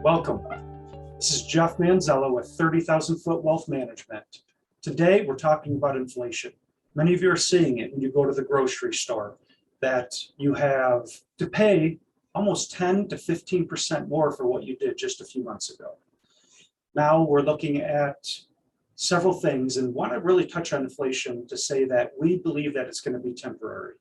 Welcome. This is Jeff Manzella with 30,000 Foot Wealth Management. Today, we're talking about inflation. Many of you are seeing it when you go to the grocery store, that you have to pay almost 10 to 15% more for what you did just a few months ago. Now we're looking at several things and want to really touch on inflation to say that we believe that it's going to be temporary.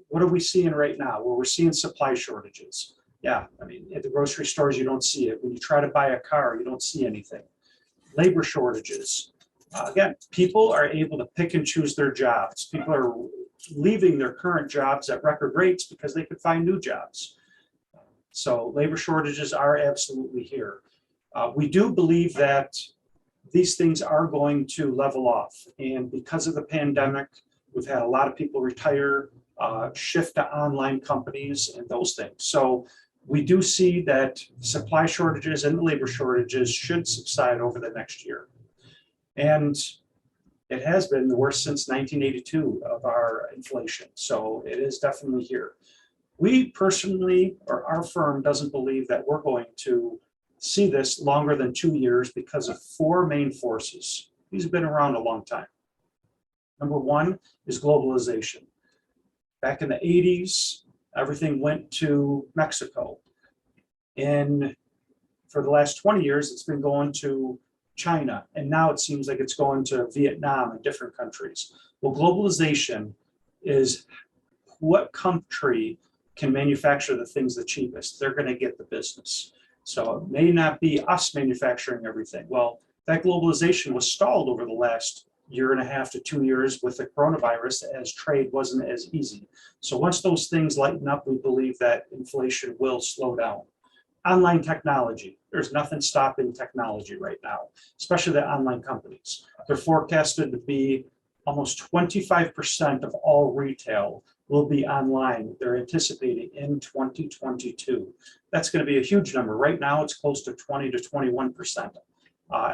What are we seeing right now? Well, we're seeing supply shortages. Yeah, I mean, at the grocery stores, you don't see it. When you try to buy a car, you don't see anything. Labor shortages. Again, people are able to pick and choose their jobs. People are leaving their current jobs at record rates because they could find new jobs. So labor shortages are absolutely here. We do believe that these things are going to level off. And because of the pandemic, we've had a lot of people retire, shift to online companies and those things. So we do see that supply shortages and labor shortages should subside over the next year. And it has been the worst since 1982 of our inflation. So it is definitely here. We personally, or our firm doesn't believe that we're going to see this longer than 2 years because of four main forces. These have been around a long time. Number one is globalization. Back in the 80s, everything went to Mexico. And for the last 20 years, it's been going to China. And now it seems like it's going to Vietnam and different countries. Well, globalization is what country can manufacture the things the cheapest. They're going to get the business. So it may not be us manufacturing everything. Well, that globalization was stalled over the last year and a half to 2 years with the coronavirus, as trade wasn't as easy. So once those things lighten up, we believe that inflation will slow down. Online technology. There's nothing stopping technology right now, especially the online companies. They're forecasted to be almost 25% of all retail will be online. They're anticipating in 2022. That's going to be a huge number. Right now, it's close to 20 to 21%,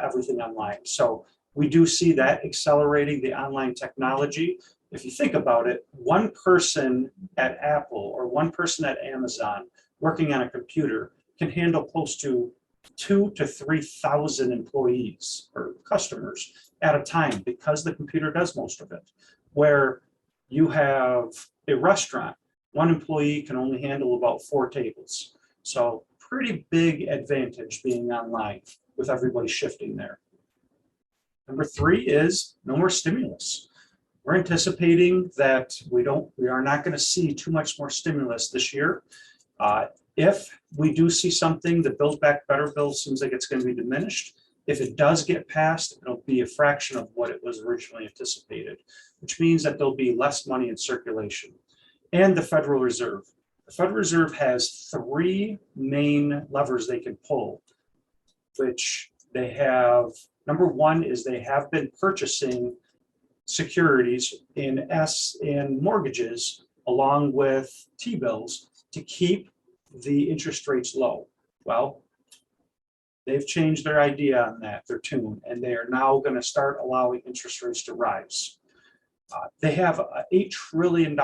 everything online. So we do see that accelerating the online technology. If you think about it, one person at Apple or one person at Amazon working on a computer can handle close to 2,000 to 3,000 employees or customers at a time because the computer does most of it. Where you have a restaurant, one employee can only handle about 4 tables. So pretty big advantage being online with everybody shifting there. Number 3 is no more stimulus. We're anticipating that we are not going to see too much more stimulus this year. If we do see something, the Build Back Better bill seems like it's going to be diminished. If it does get passed, it'll be a fraction of what it was originally anticipated, which means that there'll be less money in circulation. And the Federal Reserve. The Federal Reserve has 3 main levers they can pull, which they have. Number one is they have been purchasing securities in and mortgages along with T-bills to keep the interest rates low. Well, they've changed their idea on that, their tune, and they are now going to start allowing interest rates to rise. They have an $8 trillion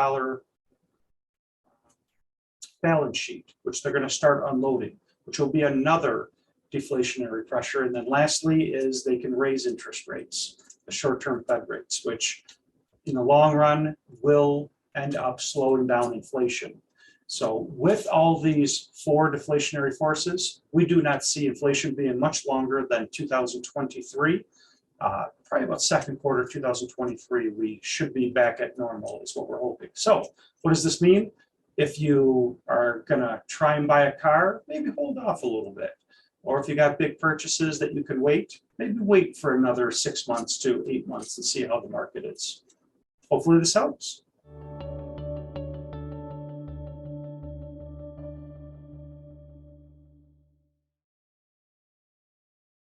balance sheet, which they're going to start unloading, which will be another deflationary pressure. And then lastly is they can raise interest rates, the short-term Fed rates, which in the long run will end up slowing down inflation. So with all these 4 deflationary forces, we do not see inflation being much longer than 2023. Probably about second quarter 2023, we should be back at normal is what we're hoping. So what does this mean? If you are going to try and buy a car, maybe hold off a little bit. Or if you got big purchases that you can wait, maybe wait for another 6 months to 8 months and see how the market is. Hopefully this helps.